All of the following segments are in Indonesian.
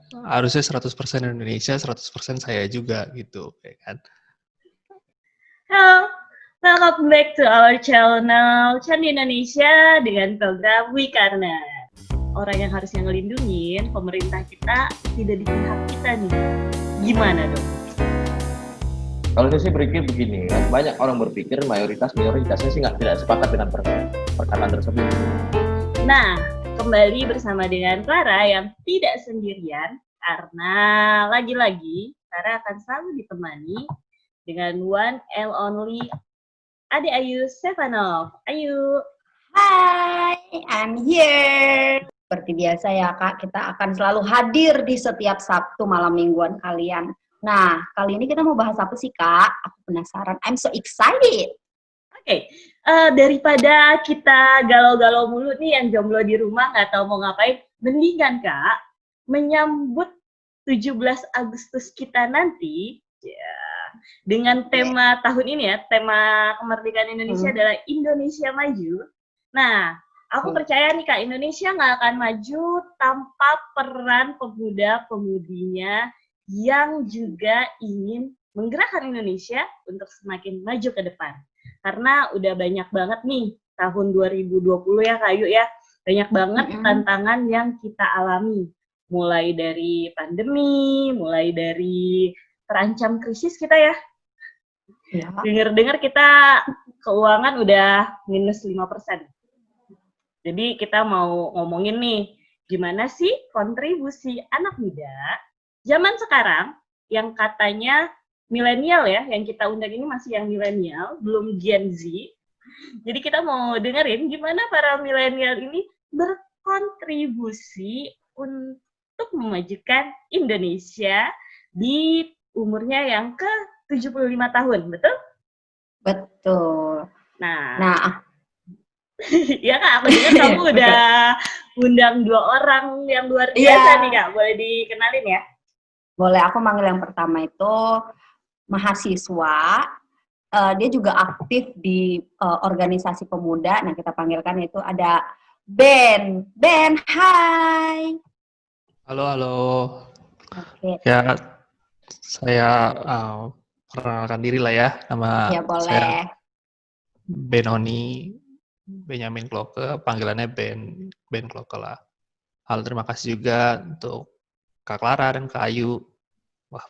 harusnya 100% Indonesia, 100% saya juga gitu, ya kan? Halo, welcome back to our channel Candi Indonesia dengan program Wikarna. Orang yang harusnya ngelindungin pemerintah kita tidak di pihak kita nih. Gimana dong? Kalau saya sih berpikir begini, kan banyak orang berpikir mayoritasnya sih tidak sepakat dengan perkataan tersebut. Nah, kembali bersama dengan Clara yang tidak sendirian karena lagi-lagi Clara akan selalu ditemani dengan one and only Ade Ayu Stefanov. Ayu. Hai, I'm here. Seperti biasa ya Kak, kita akan selalu hadir di setiap Sabtu malam mingguan kalian. Nah, kali ini kita mau bahas apa sih Kak? Aku penasaran, I'm so excited. Oke, daripada kita galau-galau mulu nih yang jomblo di rumah nggak tahu mau ngapain, mendingan Kak, menyambut 17 Agustus kita nanti, ya, dengan tema tahun ini ya, tema kemerdekaan Indonesia adalah Indonesia Maju. Nah, aku percaya nih Kak, Indonesia nggak akan maju tanpa peran pemuda-pemudinya yang juga ingin menggerakkan Indonesia untuk semakin maju ke depan. Karena udah banyak banget nih tahun 2020 ya Kak Ayu ya, banyak banget tantangan yang kita alami. Mulai dari pandemi, mulai dari terancam krisis kita ya. Dengar-dengar kita keuangan udah minus 5%. Jadi kita mau ngomongin nih, gimana sih kontribusi anak muda zaman sekarang yang katanya milenial ya, yang kita undang ini masih yang milenial, belum Gen Z. Jadi kita mau dengerin gimana para milenial ini berkontribusi untuk memajukan Indonesia di umurnya yang ke-75 tahun, betul? Betul. Nah ya Kak, aku dengar kamu udah undang 2 orang yang luar biasa nih Kak, boleh dikenalin ya? Boleh, aku manggil yang pertama itu mahasiswa, dia juga aktif di organisasi pemuda. Nah, kita panggilkan itu ada Ben. Ben, hai. Halo. Oke. Ya, saya perkenalkan diri lah ya, nama Ya, boleh. saya Benoni Benyamin Kloke, panggilannya Ben Kloke lah. Halo, terima kasih juga untuk Kak Clara dan Kak Ayu,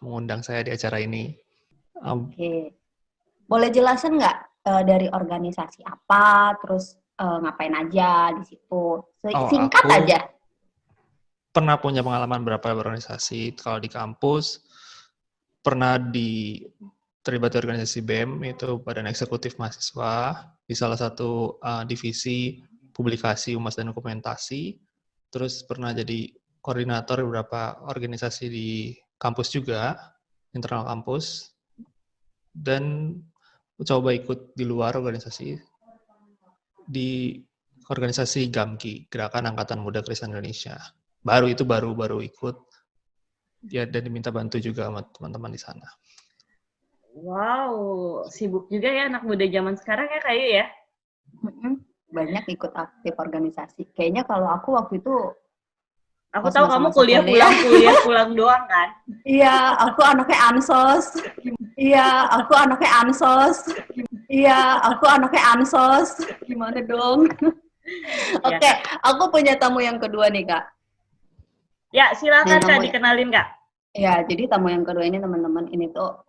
mengundang saya di acara ini. Oke. Boleh jelasin nggak dari organisasi apa, terus ngapain aja di situ? Singkat aja. Pernah punya pengalaman berapa organisasi. Kalau di kampus, pernah terlibat di organisasi BEM, itu Badan Eksekutif Mahasiswa, di salah satu divisi publikasi, humas, dan dokumentasi. Terus pernah jadi koordinator beberapa organisasi di kampus juga, internal kampus. Dan coba ikut di luar organisasi, di organisasi GAMKI, Gerakan Angkatan Muda Kristen Indonesia. Baru ikut, ya, dan diminta bantu juga sama teman-teman di sana. Wow, sibuk juga ya anak muda zaman sekarang ya Kayu ya? Banyak ikut aktif organisasi. Kayaknya kalau aku waktu itu, aku tahu kamu kuliah pulang doang kan? Iya, aku anaknya ansos. Gimana dong? Oke, aku punya tamu yang kedua nih Kak. Ya, silakan Kak, dikenalin Kak. Ya, jadi tamu yang kedua ini teman-teman, ini tuh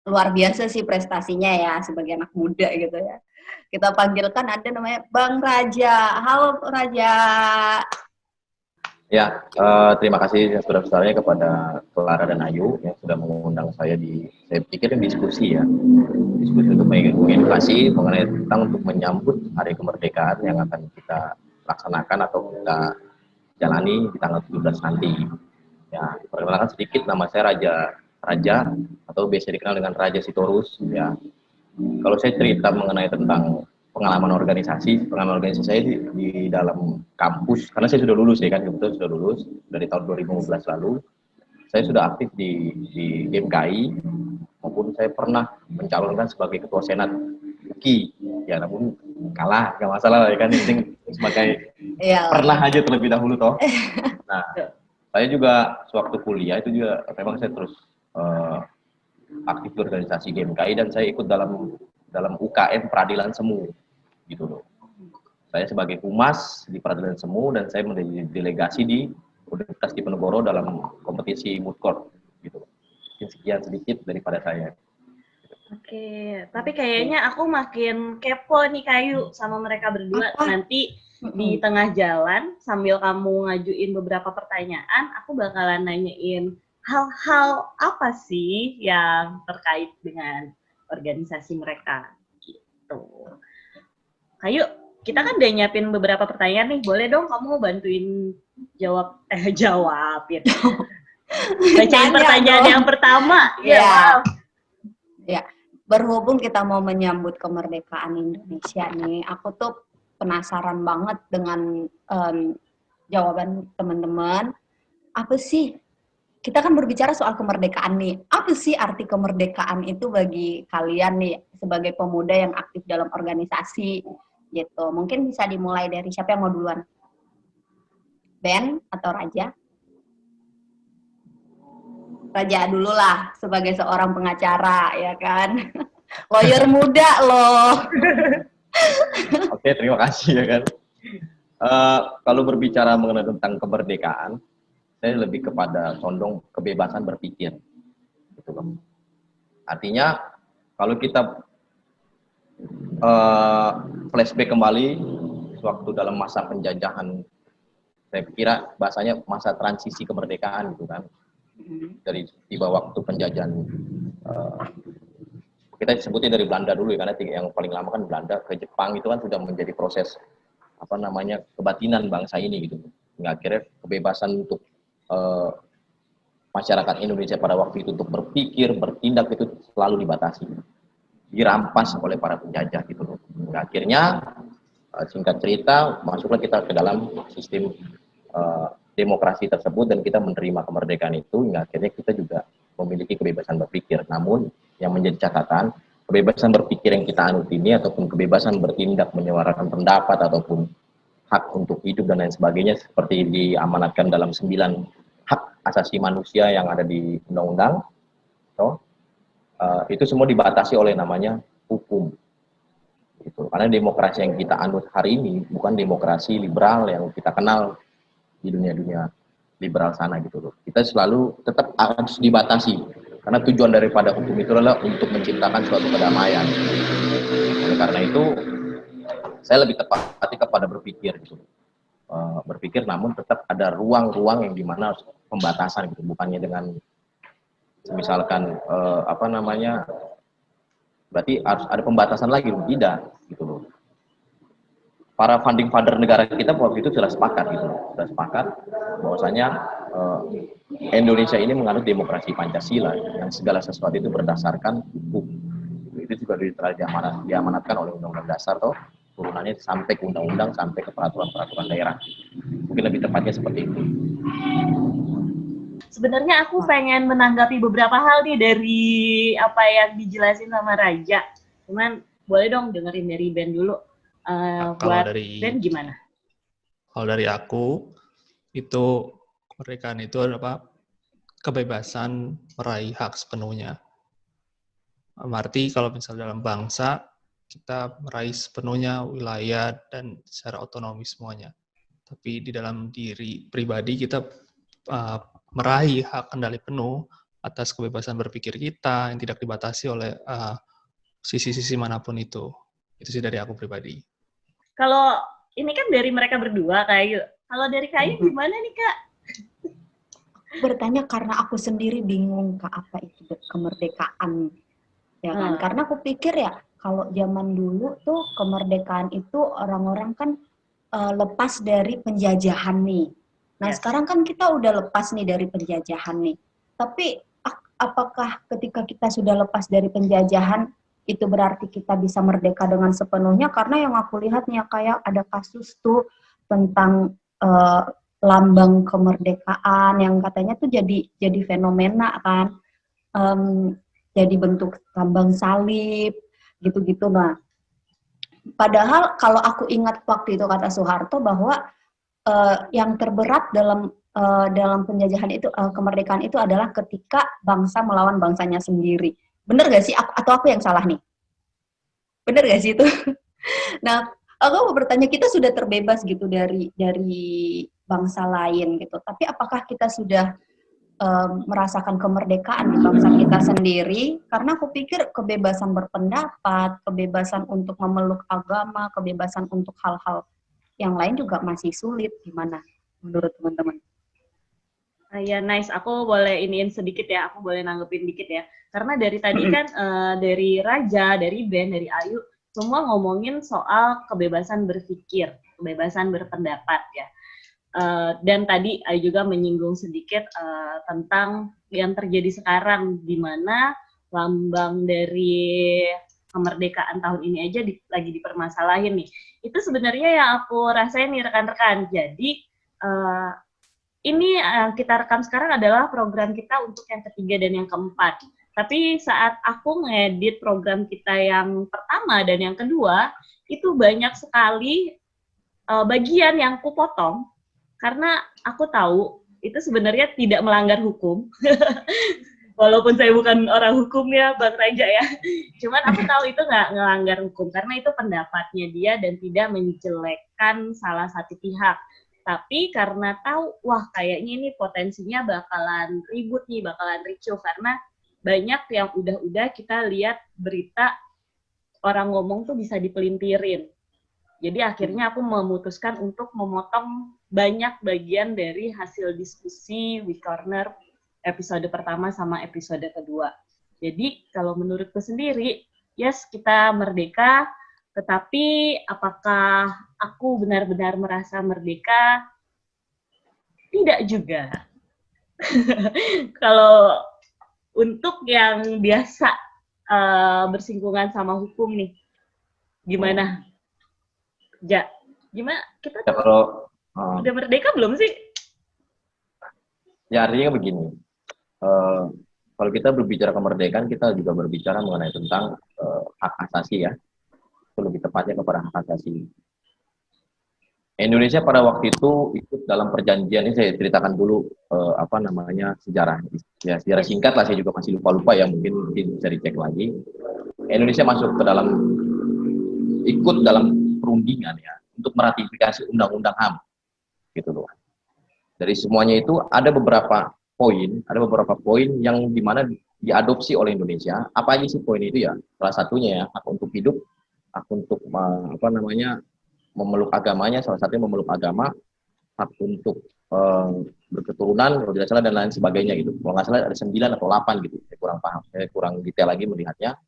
luar biasa sih prestasinya ya sebagai anak muda gitu ya. Kita panggilkan, ada namanya Bang Raja. Halo Raja. Ya, terima kasih sebesar-besarnya kepada Clara dan Ayu yang sudah mengundang saya saya pikir diskusi ya. Diskusi untuk mengedukasi mengenai tentang untuk menyambut Hari Kemerdekaan yang akan kita laksanakan atau kita jalani di tanggal 17 nanti. Ya, perkenalkan sedikit, nama saya Raja atau biasa dikenal dengan Raja Sitorus. Ya, kalau saya cerita mengenai tentang pengalaman organisasi saya di dalam kampus, karena saya sudah lulus ya kan, kebetulan sudah lulus dari tahun 2015 lalu. Saya sudah aktif di GMKI, maupun saya pernah mencalonkan sebagai ketua senat UKI. Ya, namun kalah, nggak masalah ya kan, yang penting sebagai pernah aja terlebih dahulu toh. Nah, Saya juga sewaktu kuliah itu juga memang saya terus aktif di organisasi GMKI dan saya ikut dalam UKM Peradilan Semu gitu loh. Saya sebagai humas di Peradilan Semu dan saya menjadi delegasi di Universitas Diponegoro dalam kompetisi moot court gitu. Mungkin sekian sedikit daripada saya. Oke, tapi kayaknya aku makin kepo nih Kayu sama mereka berdua. Nanti di tengah jalan sambil kamu ngajuin beberapa pertanyaan, aku bakalan nanyain hal-hal apa sih yang terkait dengan organisasi mereka gitu. Kayu, kita kan udah nyiapin beberapa pertanyaan nih. Boleh dong kamu bantuin jawabin. Bacain pertanyaan yang pertama. Ya. Ya, berhubung kita mau menyambut kemerdekaan Indonesia nih, aku tuh penasaran banget dengan jawaban teman-teman. Apa sih? Kita kan berbicara soal kemerdekaan nih. Apa sih arti kemerdekaan itu bagi kalian nih sebagai pemuda yang aktif dalam organisasi gitu? Mungkin bisa dimulai dari siapa yang mau duluan? Ben atau Raja? Raja dulu lah sebagai seorang pengacara ya kan. Lawyer muda loh. Oke, terima kasih ya kan. Kalau berbicara mengenai tentang kemerdekaan, saya lebih kepada condong kebebasan berpikir, gitu loh. Artinya kalau kita flashback kembali waktu dalam masa penjajahan, saya kira bahasanya masa transisi kemerdekaan gitu kan, dari tiba waktu penjajahan, kita sebutnya dari Belanda dulu ya, karena yang paling lama kan Belanda ke Jepang itu kan sudah menjadi proses apa namanya kebatinan bangsa ini gitu. Hingga akhirnya kebebasan untuk masyarakat Indonesia pada waktu itu untuk berpikir, bertindak itu selalu dibatasi, dirampas oleh para penjajah gitu loh. Hingga akhirnya singkat cerita masuklah kita ke dalam sistem demokrasi tersebut dan kita menerima kemerdekaan itu, hingga akhirnya kita juga memiliki kebebasan berpikir. Namun yang menjadi catatan, kebebasan berpikir yang kita anut ini ataupun kebebasan bertindak, menyuarakan pendapat ataupun hak untuk hidup dan lain sebagainya seperti diamanatkan dalam 9 hak asasi manusia yang ada di undang-undang, itu semua dibatasi oleh namanya hukum. Gitu. Karena demokrasi yang kita anut hari ini bukan demokrasi liberal yang kita kenal di dunia-dunia liberal sana gitu loh. Kita selalu tetap harus dibatasi karena tujuan daripada hukum itu adalah untuk menciptakan suatu kedamaian. Oleh karena itu saya lebih tepat kepada berpikir gitu. Berpikir namun tetap ada ruang-ruang yang dimana pembatasan gitu, bukannya dengan misalkan apa namanya berarti harus ada pembatasan lagi, tidak gitu loh. Para founding father negara kita waktu itu sudah sepakat gitu, sudah sepakat bahwasanya Indonesia ini menganut demokrasi Pancasila yang segala sesuatu itu berdasarkan hukum. Itu juga diamanatkan oleh Undang-Undang Dasar toh, turunannya sampai ke undang-undang sampai ke peraturan-peraturan daerah. Mungkin lebih tepatnya seperti itu. Sebenarnya aku pengen menanggapi beberapa hal nih dari apa yang dijelasin sama Raja. Cuman boleh dong dengerin dari Ben dulu. Buat dari Ben gimana? Kalau dari aku, itu kemerdekaan itu apa? Kebebasan meraih hak sepenuhnya. Arti kalau misalnya dalam bangsa, kita meraih sepenuhnya wilayah dan secara otonomi semuanya. Tapi di dalam diri pribadi kita meraih hak kendali penuh atas kebebasan berpikir kita yang tidak dibatasi oleh sisi-sisi manapun itu. Itu sih dari aku pribadi. Kalau ini kan dari mereka berdua, Kayu. Kalau dari Kayu gimana nih, Kak? Bertanya karena aku sendiri bingung, Kak, apa itu kemerdekaan. Ya kan? Karena aku pikir ya, kalau zaman dulu tuh kemerdekaan itu orang-orang kan lepas dari penjajahan nih. Nah, sekarang kan kita udah lepas nih dari penjajahan nih. Tapi apakah ketika kita sudah lepas dari penjajahan, itu berarti kita bisa merdeka dengan sepenuhnya? Karena yang aku lihat nih kayak ada kasus tuh tentang lambang kemerdekaan yang katanya tuh jadi fenomena kan, jadi bentuk lambang salib gitu-gitu. Nah, padahal kalau aku ingat waktu itu kata Soeharto bahwa yang terberat dalam dalam penjajahan itu kemerdekaan itu adalah ketika bangsa melawan bangsanya sendiri. Bener gak sih? Atau aku yang salah nih? Bener gak sih itu? Nah, aku mau bertanya, kita sudah terbebas gitu dari bangsa lain gitu. Tapi apakah kita sudah merasakan kemerdekaan di bangsa kita sendiri? Karena aku pikir kebebasan berpendapat, kebebasan untuk memeluk agama, kebebasan untuk hal-hal yang lain juga masih sulit. Gimana menurut teman-teman? Ya, nice. Aku boleh iniin sedikit ya, aku boleh nanggepin dikit ya. Karena dari tadi kan, dari Raja, dari Ben, dari Ayu, semua ngomongin soal kebebasan berpikir, kebebasan berpendapat ya. Dan tadi Ayu juga menyinggung sedikit tentang yang terjadi sekarang, di mana lambang dari kemerdekaan tahun ini aja lagi dipermasalahin nih. Itu sebenarnya yang aku rasain nih rekan-rekan. Jadi, ini kita rekam sekarang adalah program kita untuk yang ketiga dan yang keempat. Tapi saat aku ngedit program kita yang pertama dan yang kedua, itu banyak sekali bagian yang aku potong, karena aku tahu itu sebenarnya tidak melanggar hukum. Walaupun saya bukan orang hukum ya, Bang Raja ya. Cuman aku tahu itu nggak melanggar hukum, karena itu pendapatnya dia dan tidak menjelekkan salah satu pihak. Tapi karena tahu, wah kayaknya ini potensinya bakalan ribut nih, bakalan ricuh. Karena banyak yang udah-udah kita lihat berita orang ngomong tuh bisa dipelintirin. Jadi akhirnya aku memutuskan untuk memotong banyak bagian dari hasil diskusi We Corner episode pertama sama episode kedua. Jadi kalau menurutku sendiri, yes kita merdeka, tetapi apakah aku benar-benar merasa merdeka? Tidak juga. Kalau untuk yang biasa bersinggungan sama hukum nih, gimana? Ja, gimana? Kita tuh kalau udah merdeka belum sih? ya artinya begini, kalau kita berbicara kemerdekaan, kita juga berbicara mengenai tentang hak asasi ya, itu lebih tepatnya kepada hak asasi. Indonesia pada waktu itu ikut dalam perjanjian ini, saya ceritakan dulu sejarah. Ya, sejarah singkat lah, saya juga masih lupa-lupa ya, mungkin bisa dicek lagi. Indonesia masuk ke dalam, ikut dalam perundingan ya untuk meratifikasi Undang-Undang HAM, gitu loh. Dari semuanya itu ada beberapa poin yang dimana diadopsi oleh Indonesia. Apa aja sih poin itu ya? Salah satunya ya hak untuk hidup, hak untuk memeluk agamanya, salah satunya memeluk agama, hak untuk berketurunan, kalau tidak salah, dan lain sebagainya gitu. Kalau nggak salah ada 9 atau 8 gitu, saya kurang paham, saya kurang detail lagi melihatnya.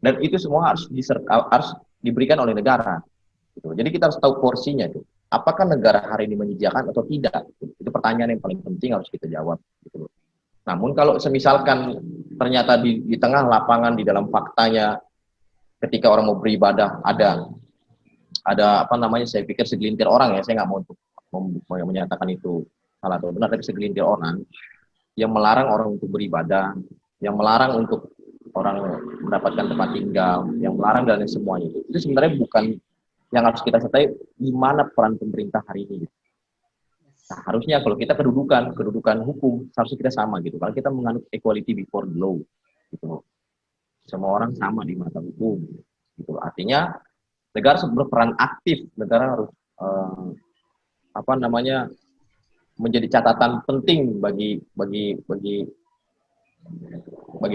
Dan itu semua harus diberikan oleh negara. Gitu. Jadi kita harus tahu porsinya tuh. Apakah negara hari ini menyediakan atau tidak? Itu pertanyaan yang paling penting harus kita jawab. Gitu. Namun kalau semisalkan ternyata di tengah lapangan, di dalam faktanya, ketika orang mau beribadah ada saya pikir segelintir orang ya, saya nggak mau untuk menyatakan itu salah atau benar, tapi segelintir orang yang melarang orang untuk beribadah, yang melarang untuk orang mendapatkan tempat tinggal, yang melarang dan semuanya itu sebenarnya bukan yang harus kita sertai. Di mana peran pemerintah hari ini? Nah, harusnya kalau kita kedudukan hukum harusnya kita sama gitu. Kalau kita menganut equality before the law, gitu, semua orang sama di mata hukum. Gitu. Artinya negara harus berperan aktif, negara harus menjadi catatan penting bagi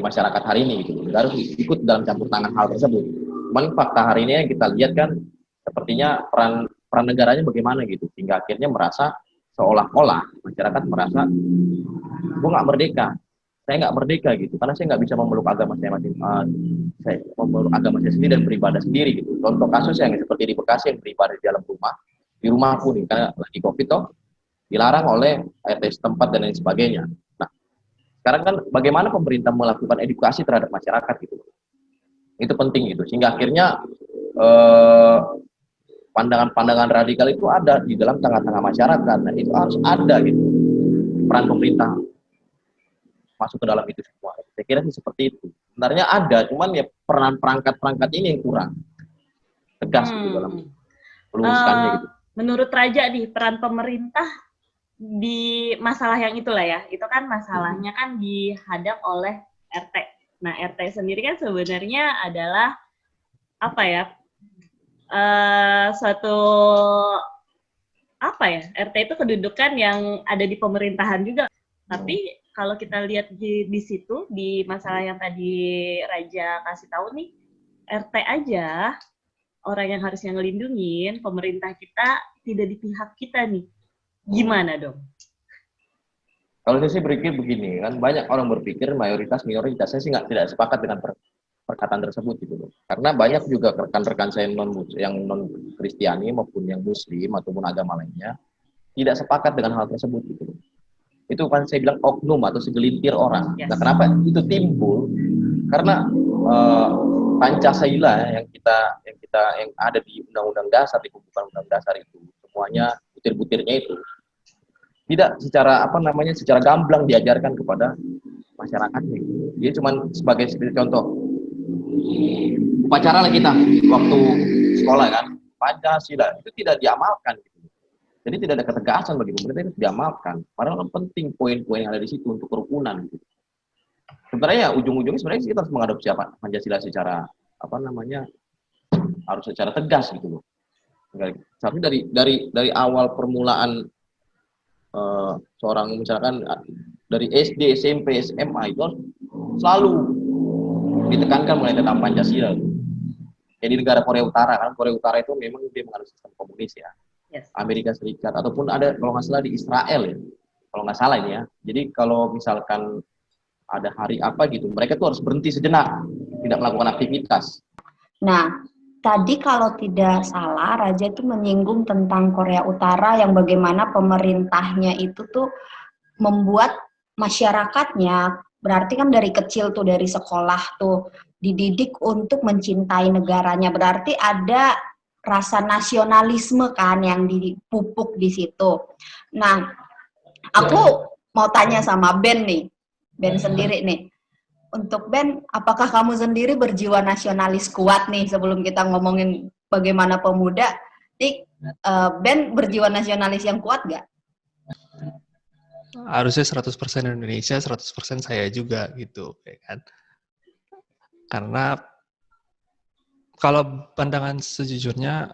masyarakat hari ini gitu. Negara harus ikut dalam campur tangan hal tersebut. Cuman fakta hari ini yang kita lihat kan sepertinya peran negaranya bagaimana gitu, sehingga akhirnya merasa seolah-olah masyarakat merasa gue nggak merdeka, saya nggak merdeka gitu, karena saya nggak bisa memeluk agama saya memeluk agama saya sendiri dan beribadah sendiri gitu. Contoh kasus yang seperti di Bekasi yang beribadah di dalam rumah, di rumahku nih, karena lagi COVID toh, dilarang oleh RT setempat dan lain sebagainya. Nah, sekarang kan bagaimana pemerintah melakukan edukasi terhadap masyarakat gitu, itu penting gitu, sehingga akhirnya pandangan-pandangan radikal itu ada di dalam tengah-tengah masyarakat, dan itu harus ada gitu, peran pemerintah masuk ke dalam itu semua. Saya kira sih seperti itu. Sebenarnya ada, cuman ya peran perangkat ini yang kurang tegas gitu dalam meluruskannya gitu. Menurut Raja nih, peran pemerintah di masalah yang itulah ya, itu kan masalahnya kan dihadap oleh RT. Nah, RT sendiri kan sebenarnya adalah apa ya? Suatu apa ya? RT itu kedudukan yang ada di pemerintahan juga. Tapi kalau kita lihat di situ di masalah yang tadi Raja kasih tahu nih, RT aja orang yang harusnya ngelindungin, pemerintah kita tidak di pihak kita nih. Gimana dong? Kalau saya sih berpikir begini, kan banyak orang berpikir mayoritas minoritas. Saya sih tidak sepakat dengan perkataan tersebut gitu loh. Karena banyak juga rekan-rekan saya yang non Kristiani maupun yang Muslim ataupun agama lainnya tidak sepakat dengan hal tersebut gitu loh. Itu kan saya bilang oknum atau segelintir orang. Yes. Nah, kenapa itu timbul? Karena Pancasila yang ada di Undang-Undang Dasar, di pembukaan Undang Dasar itu semuanya butir-butirnya itu tidak secara gamblang diajarkan kepada masyarakatnya. Dia cuma sebagai contoh upacara lah kita waktu sekolah kan, Pancasila itu tidak diamalkan gitu. Jadi tidak ada ketegasan bagi pemerintah itu diamalkan. Padahal penting poin-poin yang ada di situ untuk kerukunan gitu. Sebenarnya ujung-ujungnya sebenarnya kita harus mengadopsi Pancasila secara harus secara tegas gitu loh. Seharusnya dari awal permulaan seorang misalkan dari SD, SMP, SMA itu harus selalu ditekankan mengenai tentang Pancasila. Jadi negara Korea Utara kan, Korea Utara itu memang dia menganut sistem komunis ya. Yes. Amerika Serikat ataupun ada kalau nggak salah di Israel ya, kalau nggak salah ini ya. Jadi kalau misalkan ada hari apa gitu, mereka tuh harus berhenti sejenak, tidak melakukan aktivitas. Nah, tadi kalau tidak salah, Raja itu menyinggung tentang Korea Utara yang bagaimana pemerintahnya itu tuh membuat masyarakatnya, berarti kan dari kecil tuh, dari sekolah tuh, dididik untuk mencintai negaranya. Berarti ada rasa nasionalisme kan yang dipupuk di situ. Nah, aku mau tanya sama Ben nih, Ben sendiri nih. Untuk Ben, apakah kamu sendiri berjiwa nasionalis kuat nih sebelum kita ngomongin bagaimana pemuda? Ben berjiwa nasionalis yang kuat nggak? Harusnya 100% Indonesia, 100% saya juga gitu, ya kan? Karena kalau pandangan sejujurnya,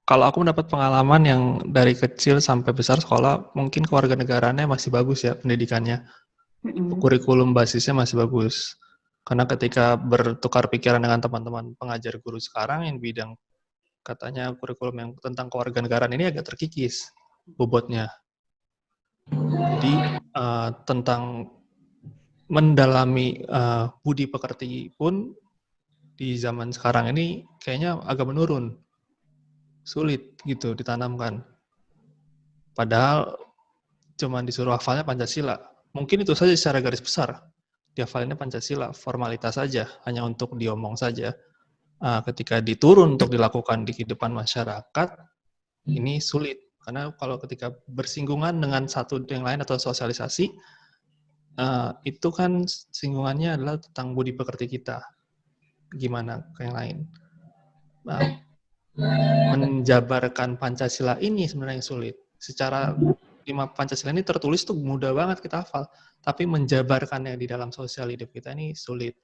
kalau aku mendapat pengalaman yang dari kecil sampai besar sekolah, mungkin kewarganegaraannya masih bagus ya pendidikannya. Kurikulum basisnya masih bagus. Karena ketika bertukar pikiran dengan teman-teman pengajar guru sekarang yang bidang katanya kurikulum yang tentang kewarganegaraan ini agak terkikis bobotnya. Jadi tentang mendalami budi pekerti pun di zaman sekarang ini kayaknya agak menurun. Sulit gitu ditanamkan. Padahal cuma disuruh hafalnya Pancasila. Mungkin itu saja secara garis besar. Dihafalinnya Pancasila, formalitas saja, hanya untuk diomong saja. Ketika diturun untuk dilakukan di kehidupan masyarakat, ini sulit. Karena kalau ketika bersinggungan dengan satu yang lain atau sosialisasi, itu kan singgungannya adalah tentang budi pekerti kita. Gimana ke yang lain. Menjabarkan Pancasila ini sebenarnya sulit. Secara 5 Pancasila ini tertulis tuh mudah banget kita hafal, tapi menjabarkannya di dalam sosial hidup kita ini sulit.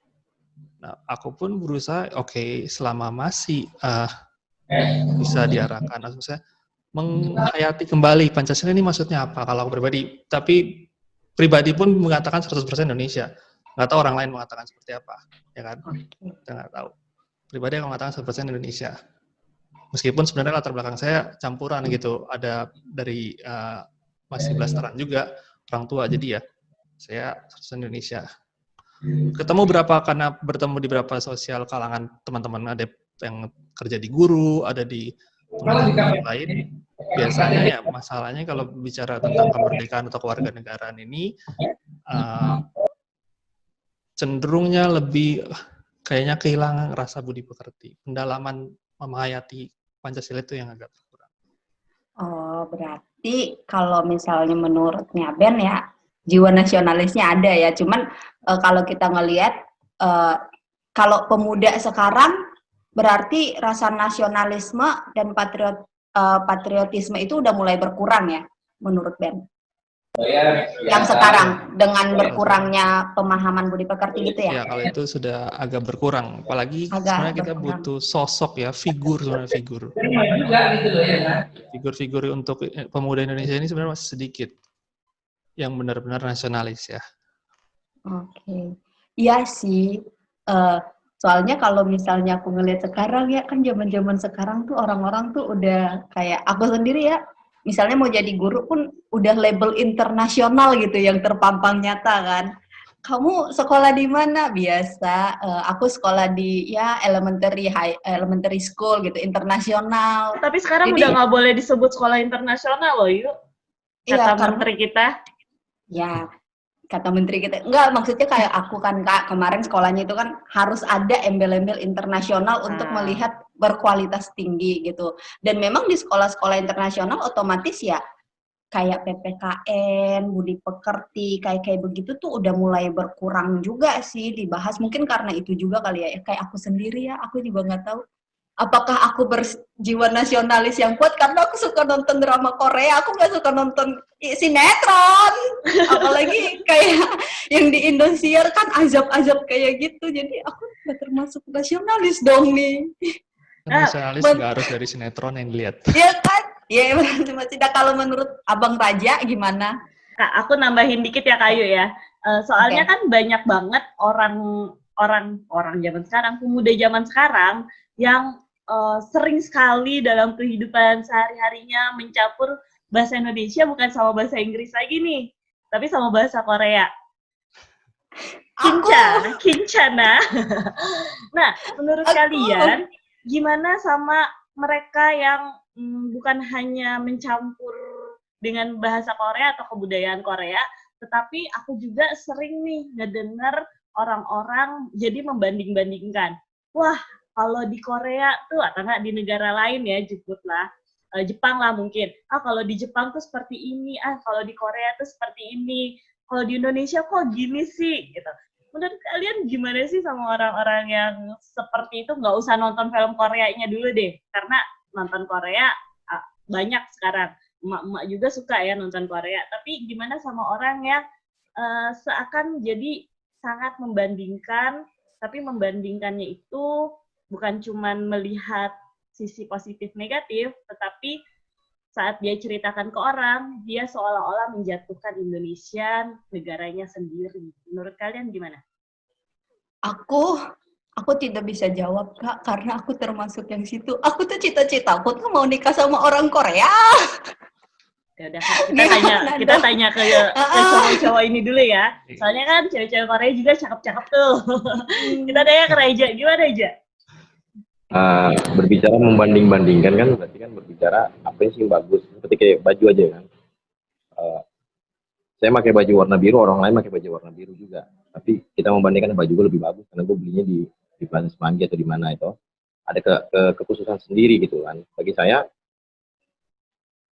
Nah, aku pun berusaha, selama masih bisa diarahkan, maksudnya menghayati kembali Pancasila ini maksudnya apa kalau aku pribadi. Tapi pribadi pun mengatakan 100% Indonesia. Nggak tahu orang lain mengatakan seperti apa, ya kan? Kita nggak tahu. Pribadi aku mengatakan 100% Indonesia. Meskipun sebenarnya latar belakang saya campuran gitu, ada dari masih blasteran juga, orang tua, jadi ya saya 100% Indonesia. Ketemu karena bertemu di beberapa sosial kalangan teman-teman, ada yang kerja di guru, ada di tempat lain. Biasanya ya masalahnya kalau bicara tentang kemerdekaan atau kewarganegaraan ini, cenderungnya lebih kayaknya kehilangan rasa budi pekerti. Pendalaman menghayati Pancasila itu yang agak kurang. Oh, berarti kalau misalnya menurutnya Ben ya, jiwa nasionalisnya ada ya. Cuman kalau kita ngelihat, kalau pemuda sekarang berarti rasa nasionalisme dan patriotisme itu udah mulai berkurang ya. menurut Ben? Yang sekarang dengan berkurangnya pemahaman budi pekerti gitu Ya, ya? kalau itu sudah agak berkurang. Apalagi Agak sebenarnya kita berkurang. butuh sosok ya, figur sebenarnya figur. Figur-figur untuk pemuda Indonesia ini sebenarnya masih sedikit yang benar-benar nasionalis ya. Oke. Iya sih. Eh, soalnya kalau misalnya aku ngelihat sekarang ya, kan zaman-zaman sekarang tuh orang-orang tuh udah kayak aku sendiri ya, misalnya mau jadi guru pun udah label internasional gitu yang terpampang nyata kan. Kamu sekolah di mana? Biasa, aku sekolah di ya elementary school gitu, internasional. Tapi sekarang Jadi, udah nggak boleh disebut sekolah internasional loh, yuk. iya Kata karena menteri kita. ya kata menteri kita, enggak maksudnya kayak aku kan Kak, kemarin sekolahnya itu kan harus ada embel-embel internasional untuk melihat berkualitas tinggi gitu. Dan memang di sekolah-sekolah internasional otomatis ya kayak PPKN, budi pekerti, kayak begitu tuh udah mulai berkurang juga sih dibahas. Mungkin karena itu juga kali ya, kayak aku sendiri ya, aku juga nggak tahu. Apakah aku berjiwa nasionalis yang kuat karena aku suka nonton drama Korea, aku nggak suka nonton sinetron. Apalagi kayak yang di Indosiar kan azab-azab kayak gitu. Jadi aku nggak termasuk nasionalis dong nih. Nasionalis nggak harus dari sinetron yang dilihat. Iya kan? Ya, masih. Kalau menurut Abang Raja gimana? Kak, aku nambahin dikit ya Kayu ya. Soalnya kan banyak banget orang zaman sekarang, pemuda zaman sekarang yang sering sekali dalam kehidupan sehari-harinya mencampur bahasa Indonesia bukan sama bahasa Inggris lagi nih, tapi sama bahasa Korea. Kincana. Nah, menurut kalian gimana sama mereka yang bukan hanya mencampur dengan bahasa Korea atau kebudayaan Korea, tetapi aku juga sering nih ngedengar orang-orang jadi membanding-bandingkan. Wah, kalau di Korea tuh, atau enggak di negara lain ya, jemputlah, Jepang lah mungkin. Kalau di Jepang tuh seperti ini, kalau di Korea tuh seperti ini. Kalau di Indonesia kok gini sih, gitu. Menurut kalian gimana sih sama orang-orang yang seperti itu? Nggak usah nonton film Koreanya dulu deh, karena nonton Korea banyak sekarang. Emak-emak juga suka ya nonton Korea. Tapi gimana sama orang yang seakan jadi sangat membandingkan, tapi membandingkannya itu bukan cuma melihat sisi positif negatif, tetapi saat dia ceritakan ke orang, dia seolah-olah menjatuhkan Indonesia, negaranya sendiri. Menurut kalian gimana? Aku tidak bisa jawab, Kak, karena aku termasuk yang situ. Aku tuh cita-citaku tuh mau nikah sama orang Korea. Ya udah, kita tanya ke cowok-cowok ini dulu ya. Soalnya kan cewek-cewek Korea juga cakep-cakep tuh. Kita tanya ke Raja, gimana Raja? Berbicara membanding-bandingkan kan berarti kan berbicara apa sih yang bagus. Seperti kayak baju aja kan. Saya pakai baju warna biru, orang lain pakai baju warna biru juga. Tapi kita membandingkan baju gue lebih bagus karena gue belinya di Plaza Semanggi atau di mana itu. Ada kekhususan sendiri gitu kan. Bagi saya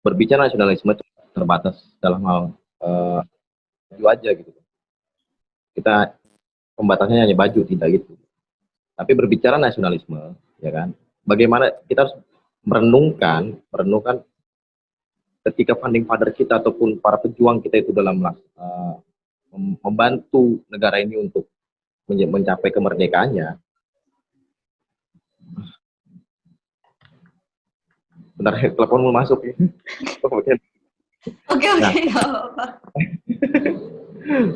berbicara nasionalisme terbatas dalam hal baju aja gitu. Kita pembatasnya hanya baju, tidak gitu. Tapi berbicara nasionalisme, ya kan? Bagaimana kita harus merenungkan ketika founding father kita ataupun para pejuang kita itu dalam membantu negara ini untuk mencapai kemerdekaannya. Bentar, telepon mau masuk ya. Oke.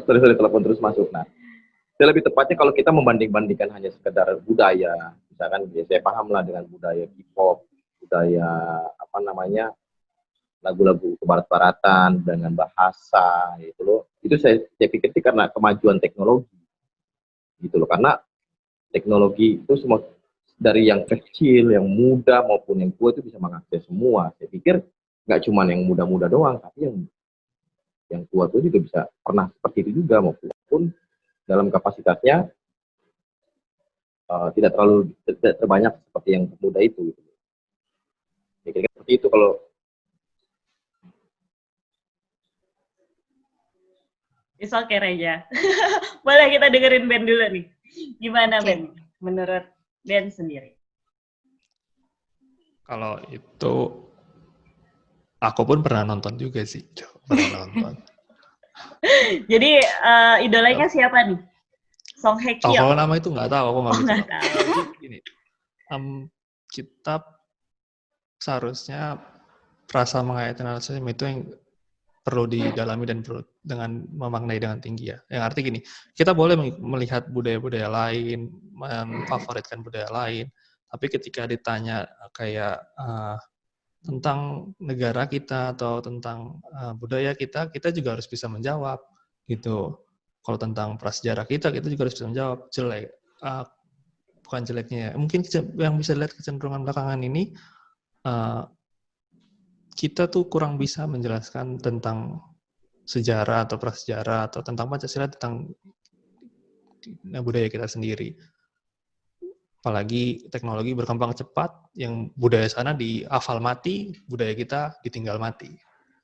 Sorry, telepon terus masuk. Nah, lebih tepatnya kalau kita membanding-bandingkan hanya sekedar budaya, misalkan ya saya paham lah dengan budaya K-pop, budaya apa namanya, lagu-lagu kebarat-baratan dengan bahasa gitu loh. Itu saya pikir sih karena kemajuan teknologi gitu loh, karena teknologi itu semua dari yang kecil, yang muda maupun yang tua itu bisa mengakses semua. Saya pikir nggak cuma yang muda-muda doang, tapi yang tua itu juga bisa pernah seperti itu juga, maupun dalam kapasitasnya tidak terbanyak seperti yang muda itu. Gitu. Ya, kira-kira seperti itu kalau. It's okay, Reja. Boleh kita dengerin Ben dulu nih. Gimana Ben? Menurut Ben sendiri. Kalau itu Aku pun pernah nonton juga sih, pernah nonton. Jadi idolanya siapa nih? Song Hye Oh, Kyo. kalau nama itu nggak tahu, aku nggak bisa. Nggak tahu. Jadi gini, kita seharusnya rasa menghayati nasionalisme itu yang perlu didalami dan perlu dengan memaknai dengan tinggi ya. Yang arti gini, kita boleh melihat budaya-budaya lain, memfavoritkan budaya lain, tapi ketika ditanya kayak tentang negara kita atau tentang budaya kita juga harus bisa menjawab gitu. Kalau tentang prasejarah kita juga harus bisa menjawab. Jelek, bukan jeleknya. Mungkin yang bisa dilihat kecenderungan belakangan ini, kita tuh kurang bisa menjelaskan tentang sejarah atau prasejarah atau tentang Pancasila, tentang budaya kita sendiri. Apalagi teknologi berkembang cepat, yang budaya sana dihafal mati, budaya kita ditinggal mati.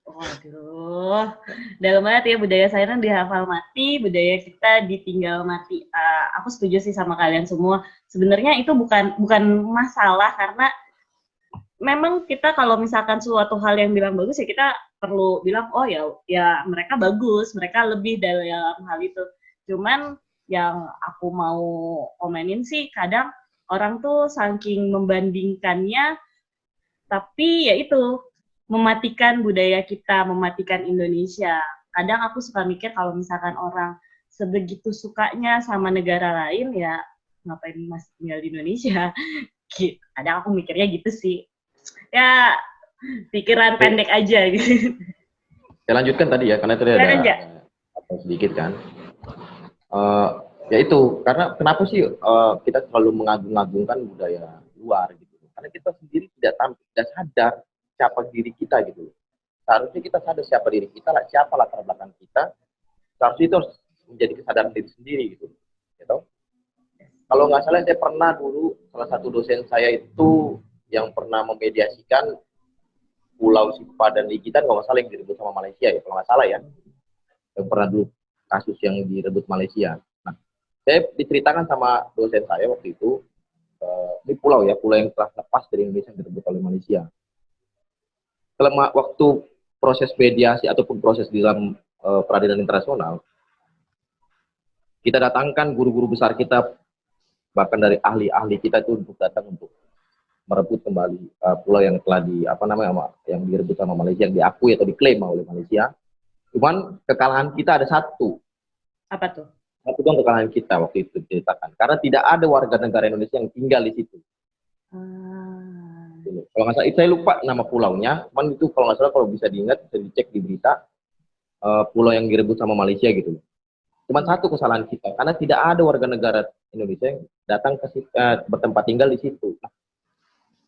Waduh, dalam banget ya, budaya saya dihafal mati, budaya kita ditinggal mati. Aku setuju sih sama kalian semua. Sebenarnya itu bukan masalah, karena memang kita kalau misalkan suatu hal yang bilang bagus ya kita perlu bilang oh ya mereka bagus, mereka lebih dalam hal itu. Cuman yang aku mau komenin sih, kadang orang tuh saking membandingkannya, tapi ya itu mematikan budaya kita, mematikan Indonesia. Kadang aku suka mikir kalau misalkan orang sebegitu sukanya sama negara lain, ya ngapain masih tinggal di Indonesia? Kadang aku mikirnya gitu sih. Ya, pikiran pendek aja gitu. Saya lanjutkan tadi ya, karena tadi ada sedikit kan. Ya itu, karena kenapa sih kita selalu mengagung-agungkan budaya luar gitu. Karena kita sendiri tidak sadar siapa diri kita gitu. Seharusnya kita sadar siapa diri kita, siapa latar belakang kita. Seharusnya itu harus menjadi kesadaran diri sendiri gitu. Gitu. Kalau nggak salah saya pernah dulu, salah satu dosen saya itu yang pernah memediasikan Pulau Sipa dan Ligitan, kalau nggak salah yang direbut sama Malaysia ya, kalau nggak salah ya. Yang pernah dulu kasus yang direbut Malaysia. Nah, saya diceritakan sama dosen saya waktu itu, ini pulau yang telah lepas dari Indonesia yang direbut oleh Malaysia. Selama waktu proses mediasi ataupun proses di dalam peradilan internasional, kita datangkan guru-guru besar kita, bahkan dari ahli-ahli kita itu untuk datang untuk merebut kembali pulau yang telah yang direbut sama Malaysia, yang diakui atau diklaim oleh Malaysia. Cuman kekalahan kita ada satu. Apa tuh? Satu dong kekalahan kita waktu itu diceritakan. Karena tidak ada warga negara Indonesia yang tinggal di situ. Kalau nggak salah, saya lupa nama pulaunya, cuman itu kalau nggak salah, kalau bisa diingat, bisa dicek di berita, pulau yang direbut sama Malaysia gitu. Cuma satu kesalahan kita, karena tidak ada warga negara Indonesia yang datang ke bertempat tinggal di situ. Nah,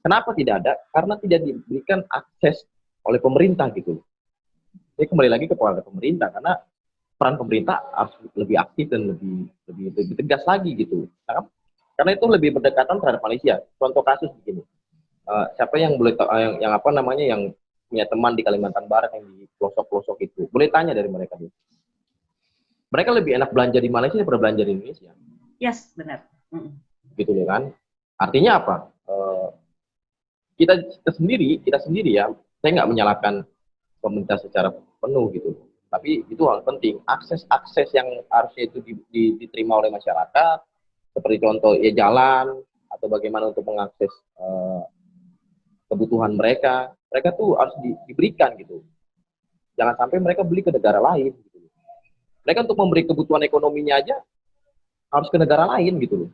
kenapa tidak ada? Karena tidak diberikan akses oleh pemerintah gitu. Jadi kembali lagi ke pemerintah, karena peran pemerintah harus lebih aktif dan lebih tegas lagi gitu. Nah, karena itu lebih berdekatan terhadap Malaysia. Contoh kasus begini. Siapa yang boleh yang punya teman di Kalimantan Barat yang di pelosok-pelosok itu, boleh tanya dari mereka. Mereka lebih enak belanja di Malaysia daripada belanja di Indonesia. Yes, benar. Gitu ya kan? Artinya apa? Kita sendiri ya, saya nggak menyalahkan pemerintah secara penuh gitu. Tapi itu hal penting, akses yang harusnya itu diterima oleh masyarakat, seperti contoh ya jalan, atau bagaimana untuk mengakses kebutuhan mereka tuh harus diberikan gitu. Jangan sampai mereka beli ke negara lain gitu. Mereka untuk memberi kebutuhan ekonominya aja harus ke negara lain gitu loh.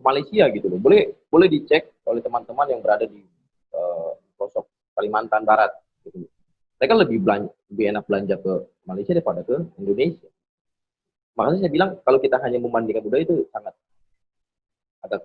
Malaysia gitu loh. Boleh dicek oleh teman-teman yang berada di pelosok Kalimantan Barat gitu loh. Mereka lebih enak belanja ke Malaysia daripada ke Indonesia. Makanya saya bilang kalau kita hanya membandingkan budaya itu sangat agak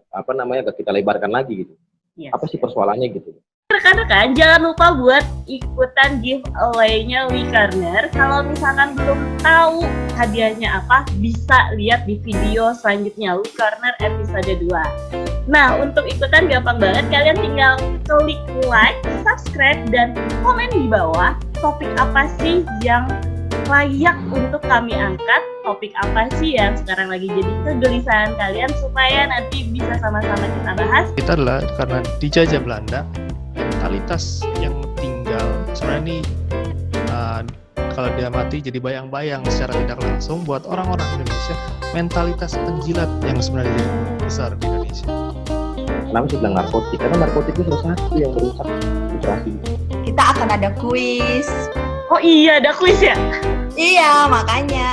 kita lebarkan lagi gitu. Yes. Apa sih persoalannya gitu? Rekan-rekan, jangan lupa buat ikutan giveaway-nya WeCorner. Kalau misalkan belum tahu hadiahnya apa, bisa lihat di video selanjutnya WeCorner episode 2. Nah, untuk ikutan gampang banget. Kalian tinggal klik like, subscribe, dan komen di bawah topik apa sih yang layak untuk kami angkat, topik apa sih yang sekarang lagi jadi kegelisahan kalian, supaya nanti bisa sama-sama kita bahas. Kita adalah karena dijajah Belanda, mentalitas yang tinggal sebenarnya ini kalau dia mati jadi bayang-bayang secara tidak langsung buat orang-orang Indonesia mentalitas penjilat yang sebenarnya jadi besar di Indonesia. Kenapa sih bilang narkotik? Karena narkotik itu salah satu yang merusak literasi. Kita akan ada kuis. Oh iya, ada kuis ya? Iya, makanya